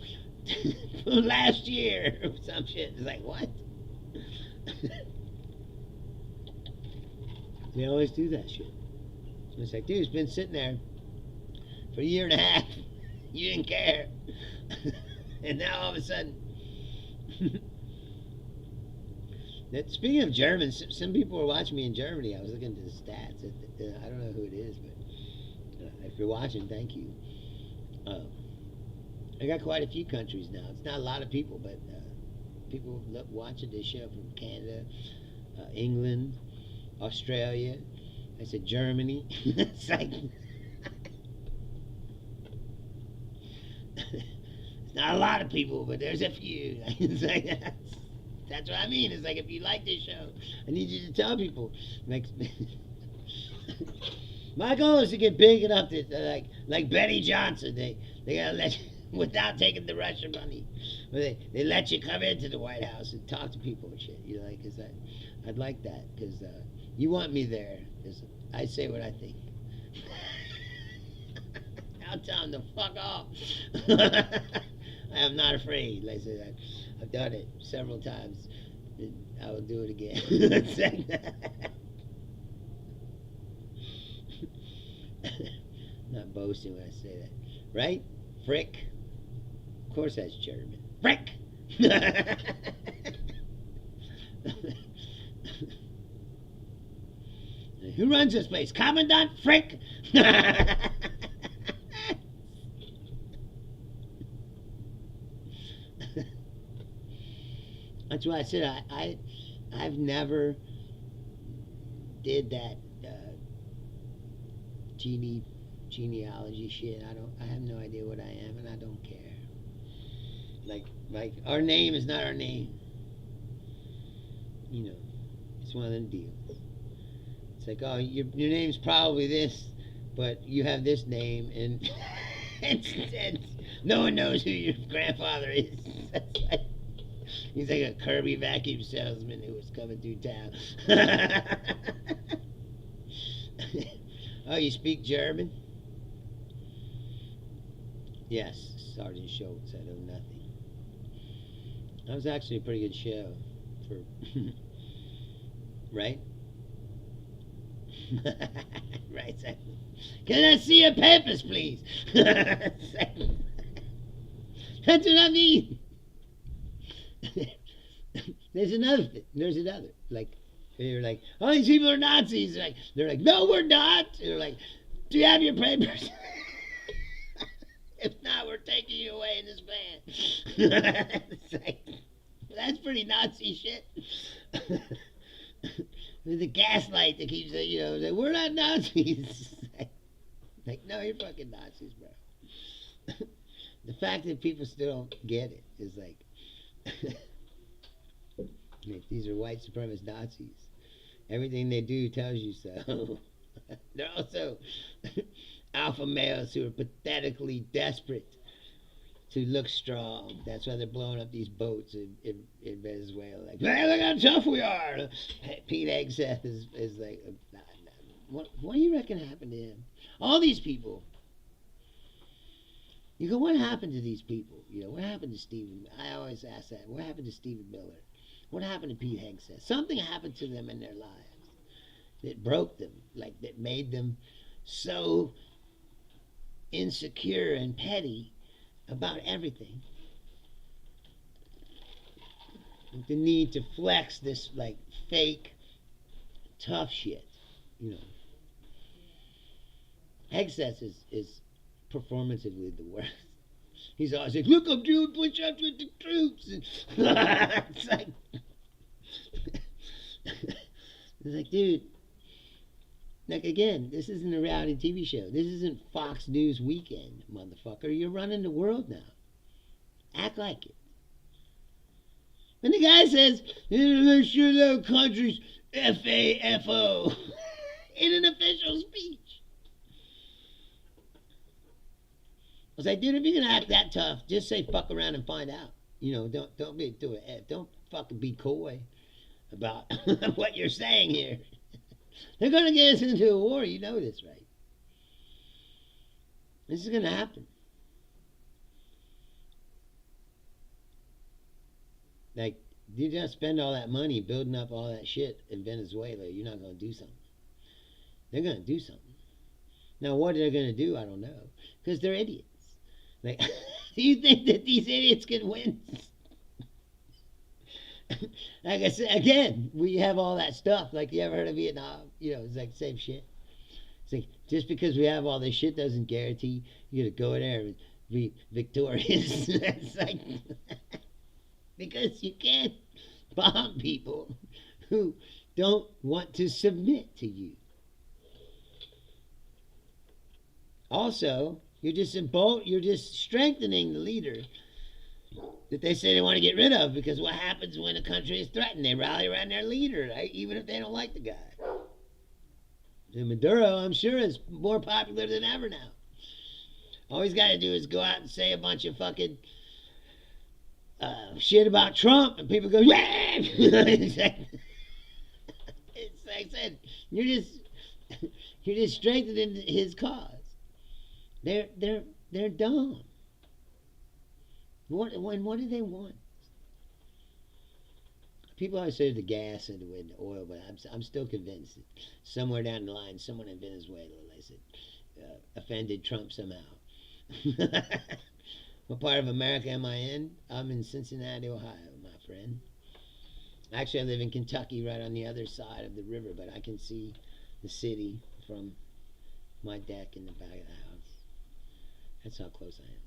[SPEAKER 1] last year or some shit. It's like, what? They always do that shit. It's like, dude, it's been sitting there for a year and a half. You didn't care. And now all of a sudden. Speaking of Germans, some people were watching me in Germany. I was looking at the stats. I don't know who it is, but if you're watching, thank you. I got quite a few countries now. It's not a lot of people, but people watching this show from Canada, England, Australia. I said Germany. It's like it's not a lot of people, but there's a few. It's like, that's what I mean. It's like, if you like this show, I need you to tell people. My goal is to get big enough to like Betty Johnson. They gotta let you, without taking the Russian money. They let you come into the White House and talk to people and shit. Because I'd like that, because you want me there. I say what I think. I'll tell them to fuck off. I am not afraid. Like I said, I've done it several times. And I will do it again. Not boasting when I say that. Right? Frick. Of course that's German. Frick! Who runs this place? Commandant Frick? That's why I said I've never did that genie genealogy shit. I have no idea what I am, and I don't care. Like our name is not our name. You know, it's one of them deals. It's like, oh, your name's probably this, but you have this name, and and no one knows who your grandfather is. He's like a Kirby vacuum salesman who was coming through town. Oh, you speak German? Yes, Sergeant Schultz. I know nothing. That was actually a pretty good show. For right? Right. Can I see your papers, please? That's what I mean. There's another. Like, they're like, all these people are Nazis. They're like, no, we're not. They're like, do you have your papers? If not, we're taking you away in this van. It's like, that's pretty Nazi shit. The gaslight that keeps saying, like, we're not Nazis. Like, no, you're fucking Nazis, bro. The fact that people still don't get it is like, these are white supremacist Nazis. Everything they do tells you so. They're also alpha males who are pathetically desperate to look strong. That's why they're blowing up these boats in Venezuela. Like, hey, look how tough we are. Pete Hegseth is like, what do you reckon happened to him? All these people. You go, what happened to these people? What happened to Stephen? I always ask that. What happened to Stephen Miller? What happened to Pete Hegseth? Something happened to them in their lives that broke them, like that made them so insecure and petty about everything. The need to flex this like fake tough shit, Hegseth is performatively the worst. He's always like, look, I'm doing push-ups with the troops. It's like, it's like, dude, like, again, this isn't a reality TV show. This isn't Fox News Weekend, motherfucker. You're running the world now. Act like it. And the guy says, they should have countries FAFO in an official speech. I was like, dude, if you're gonna act that tough, just say fuck around and find out. Don't fucking be coy about what you're saying here. They're gonna get us into a war. You know this, right? This is gonna happen. Like, you just spend all that money building up all that shit in Venezuela. You're not gonna do something. They're gonna do something. Now, what they're gonna do, I don't know, because they're idiots. Like, do you think that these idiots can win? Like I said, again, we have all that stuff. Like, you ever heard of Vietnam? It's like the same shit. It's like, just because we have all this shit doesn't guarantee you're going to go in there and be victorious. It's like, because you can't bomb people who don't want to submit to you. Also, you're just strengthening the leader that they say they want to get rid of, because what happens when a country is threatened? They rally around their leader, right? Even if they don't like the guy. And Maduro, I'm sure, is more popular than ever now. All he's got to do is go out and say a bunch of fucking shit about Trump, and people go, yeah! It's like I said, you're just strengthening his cause. They're dumb. What do they want? People always say the gas and the oil, but I'm still convinced that somewhere down the line, someone in Venezuela, they said, offended Trump somehow. What part of America am I in? I'm in Cincinnati, Ohio, my friend. Actually, I live in Kentucky, right on the other side of the river, but I can see the city from my deck in the back of the house. That's how close I am.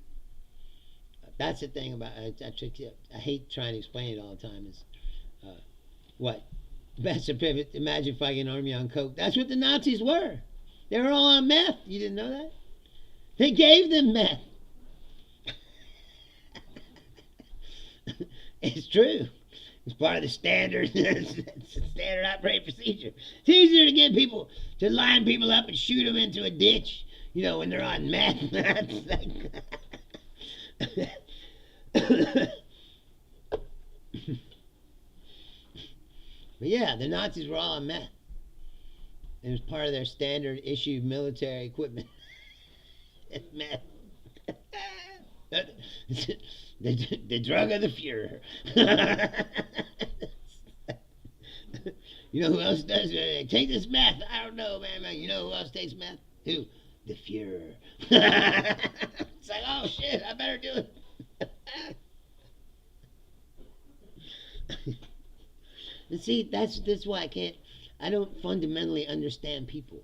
[SPEAKER 1] That's the thing about I hate trying to explain it all the time. Is what? Best of Imagine fighting an army on coke. That's what the Nazis were. They were all on meth. You didn't know that? They gave them meth. It's true. It's part of the standard standard operating procedure. It's easier to get people to line people up and shoot them into a ditch, when they're on meth. But yeah, the Nazis were all on meth. It was part of their standard issue military equipment. Meth. The drug of the Fuhrer. You know who else does it? Take this meth. I don't know, man. You know who else takes meth? Who? The Fuhrer. It's like, oh shit, I better do it. And see, that's why I don't fundamentally understand people.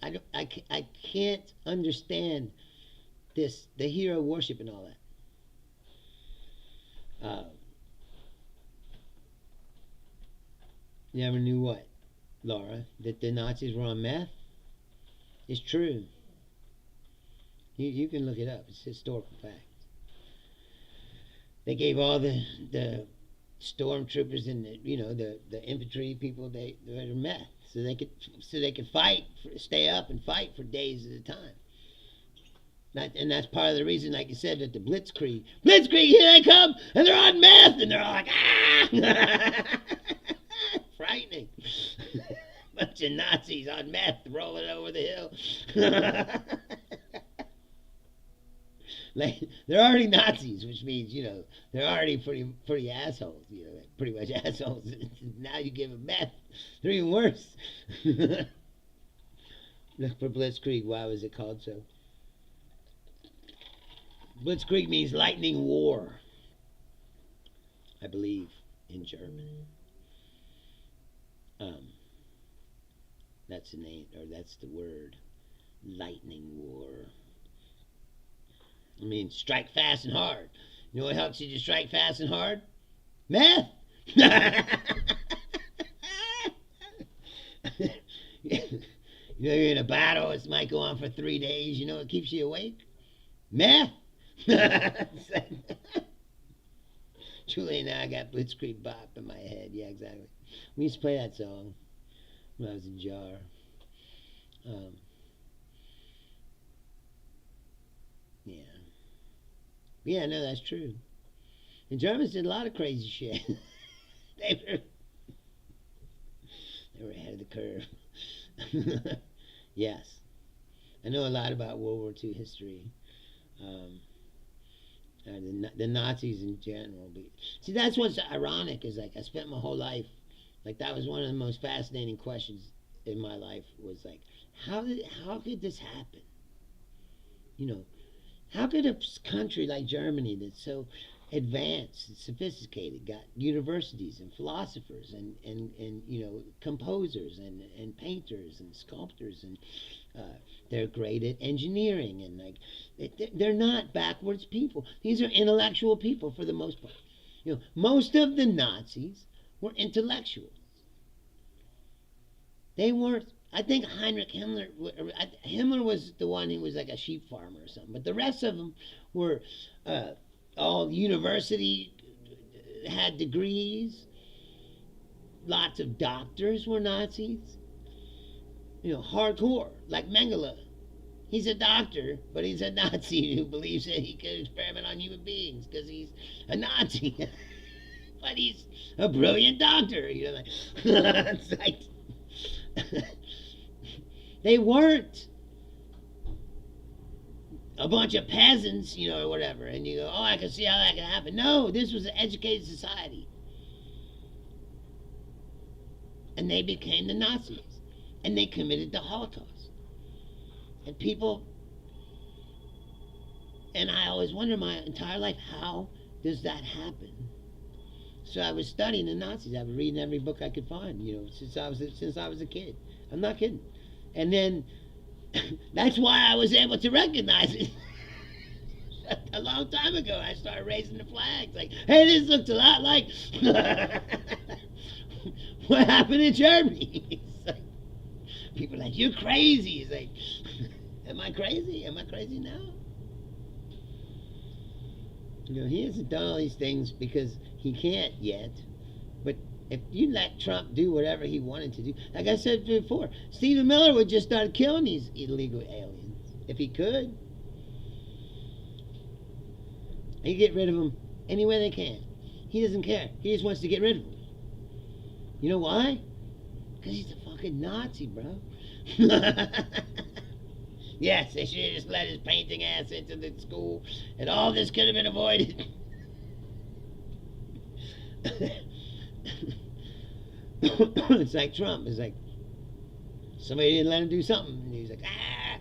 [SPEAKER 1] I can't understand the hero worship and all that. You ever knew what, Laura? That the Nazis were on meth? It's true. You can look it up. It's historical fact. They gave all the stormtroopers and the infantry people they were meth so they could fight, stay up and fight for days at a time. And that's part of the reason, like you said, that the Blitzkrieg, here they come, and they're on meth, and they're all like, ah! Frightening. Bunch of Nazis on meth rolling over the hill. Like, they're already Nazis, which means, they're already pretty assholes, pretty much assholes. Now you give them meth, they're even worse. Look for Blitzkrieg. Why was it called so? Blitzkrieg means lightning war, I believe, in German. That's the name, or that's the word, lightning war. I mean, strike fast and hard. You know what helps you to strike fast and hard? Meth! You're in a battle, it might go on for 3 days. You know what keeps you awake? Meth! Julie and I got Blitzkrieg Bop in my head. Yeah, exactly. We used to play that song when I was in JAR. Yeah, no, that's true. The Germans did a lot of crazy shit. They were ahead of the curve. Yes. I know a lot about World War II history. The Nazis in general. See, that's what's ironic, is like I spent my whole life, like that was one of the most fascinating questions in my life, was like, how could this happen? How could a country like Germany that's so advanced and sophisticated, got universities and philosophers and composers and painters and sculptors, and they're great at engineering, and like they're not backwards people. These are intellectual people for the most part. Most of the Nazis were intellectuals. They weren't. I think Heinrich Himmler was the one who was like a sheep farmer or something, but the rest of them were all university, had degrees. Lots of doctors were Nazis. Hardcore, like Mengele. He's a doctor, but he's a Nazi who believes that he can experiment on human beings because he's a Nazi. But he's a brilliant doctor. It's like they weren't a bunch of peasants, or whatever, and you go, oh, I can see how that can happen. No, this was an educated society. And they became the Nazis. And they committed the Holocaust. And people, and I always wonder my entire life, how does that happen? So I was studying the Nazis. I was reading every book I could find, since I was a kid. I'm not kidding. And then that's why I was able to recognize it. A long time ago, I started raising the flags. Like, hey, this looks a lot like what happened in Germany. People are like, you're crazy. He's like, am I crazy? Am I crazy now? You know, he hasn't done all these things because he can't yet. But if you let Trump do whatever he wanted to do, like I said before, Stephen Miller would just start killing these illegal aliens if he could. He get rid of them any way they can. He doesn't care. He just wants to get rid of them. You know why? Because he's a fucking Nazi, bro. Yes, they should have just let his painting ass into the school, and all this could have been avoided. It's like Trump. It's like somebody didn't let him do something, and he's like, ah.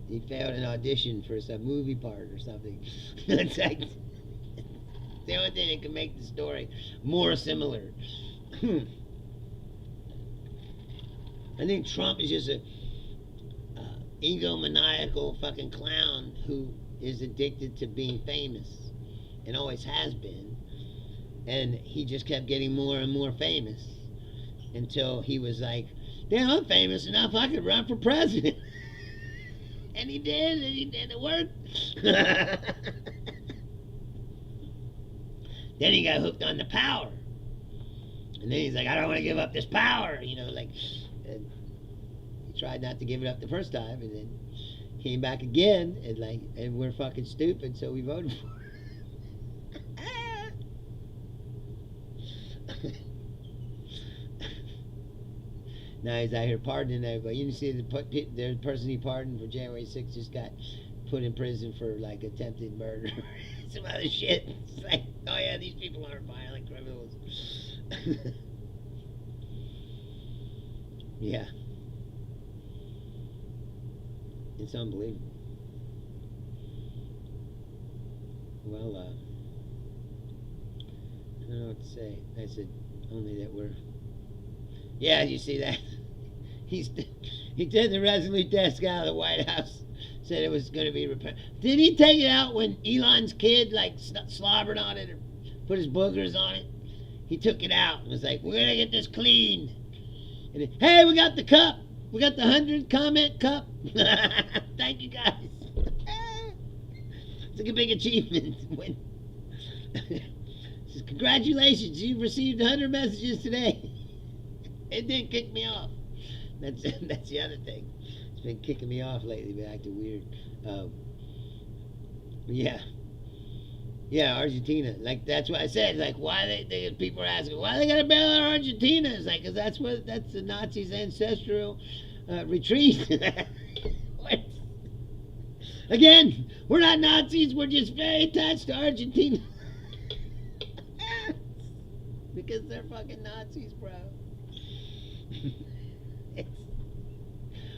[SPEAKER 1] He failed an audition for some movie part or something. It's like the only thing that can make the story more similar. I think Trump is just a egomaniacal fucking clown who is addicted to being famous and always has been. And he just kept getting more and more famous until he was like, damn, I'm famous enough I could run for president. And he did, it worked. Then he got hooked on the power. And then he's like, I don't want to give up this power, you know, like, and he tried not to give it up the first time, and then came back again, and like, and we're fucking stupid, so we voted for it. Now he's out here pardoning everybody. You see the person he pardoned for January 6th just got put in prison for like attempted murder. Some other shit. It's like, oh yeah, these people aren't violent criminals. Yeah. It's unbelievable. Well, I don't know what to say. I said only that we're... Yeah, you see that? He took the Resolute desk out of the White House. Said it was going to be repaired. Did he take it out when Elon's kid like slobbered on it or put his boogers on it? He took it out and was like, we're going to get this clean. And then, hey, we got the cup. We got the 100 comment cup. Thank you guys. It's like a big achievement. Says, congratulations, you've received 100 messages today. It didn't kick me off. That's the other thing. It's been kicking me off lately, been acting weird. Yeah, Argentina. Like, that's what I said. Like, why people are asking, why they gotta bail out Argentina? It's like, because that's the Nazis' ancestral retreat. What? Again, we're not Nazis, we're just very attached to Argentina. Because they're fucking Nazis, bro.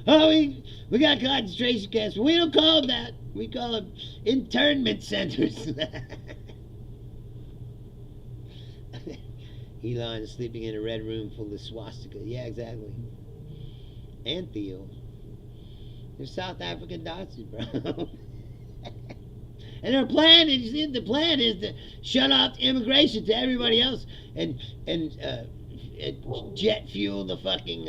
[SPEAKER 1] Oh, we got concentration camps. We don't call them that. We call them internment centers. Elon is sleeping in a red room full of swastika. Yeah, exactly. And Theo. They're South African Nazis, bro. And their plan is, the plan is to shut off immigration to everybody else and jet fuel the fucking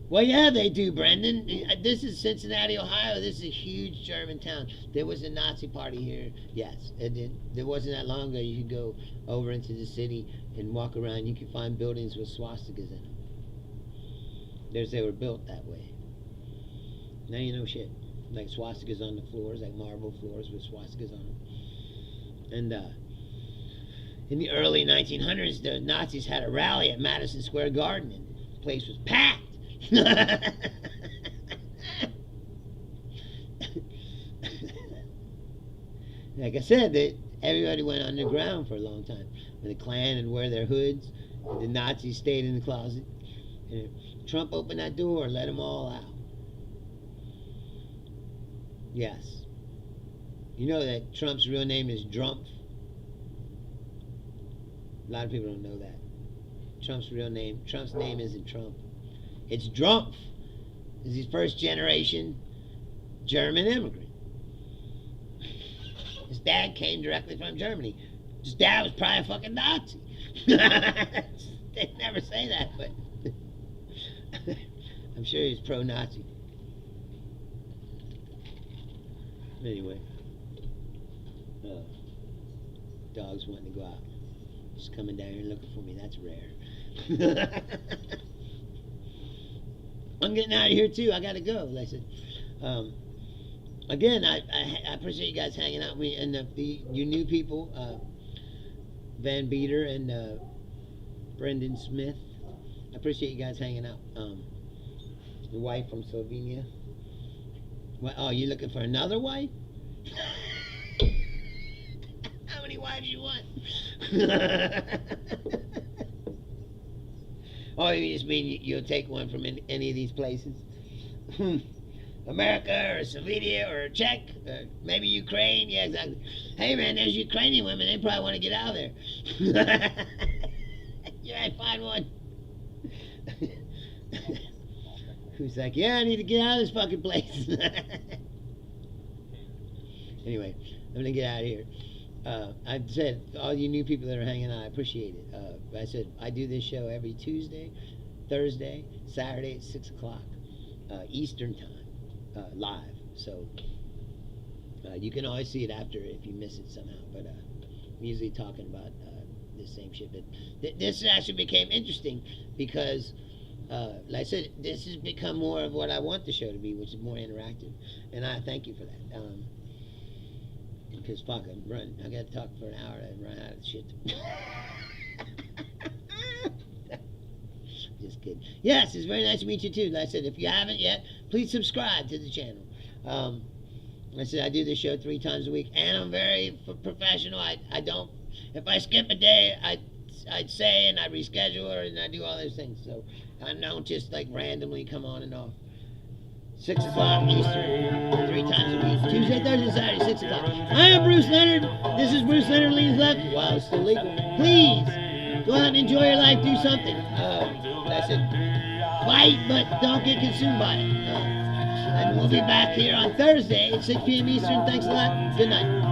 [SPEAKER 1] well, yeah, they do, Brendan. This is Cincinnati, Ohio. This is a huge German town. There was a Nazi party here. Yes, there wasn't that long ago. You could go over into the city and walk around. You could find buildings with swastikas in them. They were built that way. Now you know shit. Like swastikas on the floors, like marble floors with swastikas on them. And in the early 1900s, the Nazis had a rally at Madison Square Garden, and the place was packed. Like I said, everybody went underground for a long time. When the Klan would wear their hoods, and the Nazis stayed in the closet. And Trump opened that door, let them all out. Yes. You know that Trump's real name is Drumpf? A lot of people don't know that. Trump's name isn't Trump. It's Drumpf. He's first generation German immigrant. His dad came directly from Germany. His dad was probably a fucking Nazi. They never say that, but I'm sure he was pro-Nazi. Anyway, dogs wanting to go out. Just coming down here and looking for me. That's rare. I'm getting out of here too. I gotta go. Like I said, again, I appreciate you guys hanging out with me and you new people, Van Beater and Brendan Smith. I appreciate you guys hanging out. The wife from Slovenia. What, oh, you looking for another wife? How many wives you want? Oh, you just mean you'll take one from any of these places? America or Slovenia or Czech or maybe Ukraine? Yeah, exactly. Hey man, there's Ukrainian women. They probably want to get out of there. Yeah, I find one. Who's like, yeah, I need to get out of this fucking place. Anyway, I'm going to get out of here. I said, all you new people that are hanging out, I appreciate it. I said, I do this show every Tuesday, Thursday, Saturday at 6 o'clock Eastern Time, live. So you can always see it after if you miss it somehow. But I'm usually talking about the same shit. But this actually became interesting because, like I said, this has become more of what I want the show to be, which is more interactive. And I thank you for that. Because fuck, I got to talk for an hour and run out of shit. Just kidding. Yes, it's very nice to meet you too. Like I said, if you haven't yet, please subscribe to the channel. I said I do this show 3 times a week, and I'm very professional. I don't. If I skip a day, I'd say and I reschedule it and I do all those things. So I don't just like randomly come on and off. 6 o'clock Eastern, 3 times a week. Tuesday, Thursday, Saturday, 6 o'clock. I am Bruce Leonard. This is Bruce Leonard Leans Left. While it's still legal, please go out and enjoy your life. Do something. That's it. Fight, but don't get consumed by it. And we'll be back here on Thursday at 6 p.m. Eastern. Thanks a lot. Good night.